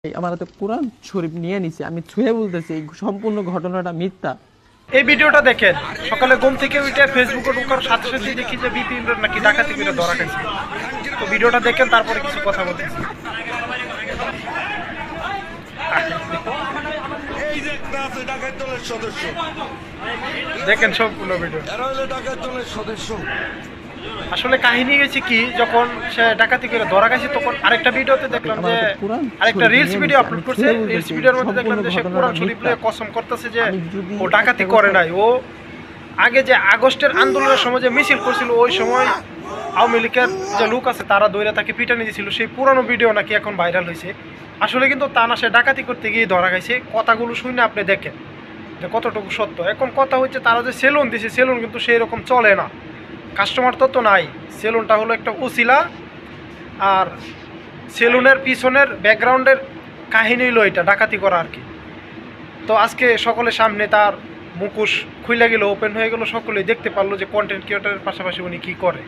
আমার হাতে কোরআন শরীফ নিয়ে নিছে, আমি ছুঁয়ে বলতেছি এই সম্পূর্ণ ঘটনাটা মিথ্যা। এই ভিডিওটা দেখেন, সকালে ঘুম থেকে উঠে ফেসবুকে ঢোকার সাথে সাথে দেখি যে বিপিএল নাকি ডাকাতি করে ধরা খাইছে। তো ভিডিওটা দেখেন, তারপরে কিছু কথা বলতেছি। এই যে একটা আছে ডাকাত দলের সদস্য, দেখেন সম্পূর্ণ ভিডিও। এরা হলো ডাকাত দলের সদস্য। আসলে কাহিনী হয়েছে কি, যখন সে ডাকাতি করে ধরা গেছে তখন আরেকটা ভিডিওতে দেখলাম যে আরেকটা রিলস ভিডিও আপলোড করছে। রিলস ভিডিওর মধ্যে দেখলাম যে সে কোরআন শরীফ নিয়ে কসম করতেছে যে ও ডাকাতি করে নাই। ও আগে যে আগস্টের আন্দোলনের সময় যে মিছিল করছিল, ওই সময় আওয়ামী লীগের যে লোক আছে তারা দৈরা তাকে পিটানি দিয়েছিল, সেই পুরানো ভিডিও নাকি এখন ভাইরাল হয়েছে। আসলে কিন্তু তা না, সে ডাকাতি করতে গিয়ে ধরা গেছে। কথাগুলো শুনে আপনি দেখেন যে কতটুকু সত্য। এখন কথা হচ্ছে তারা যে সেলুন দিছে, সেলুন কিন্তু সেই রকম চলে না, কাস্টমার তো নাই। সেলুনটা হলো একটা উসিলা, আর সেলুনের পিছনের ব্যাকগ্রাউন্ডের কাহিনী হলো এটা ডাকাতি করা আর কি। তো আজকে সকলের সামনে তার মুখোশ খুলে গেল, ওপেন হয়ে গেল, সকলেই দেখতে পারলো যে কন্টেন্ট ক্রিয়েটরের পাশাপাশি উনি কী করে।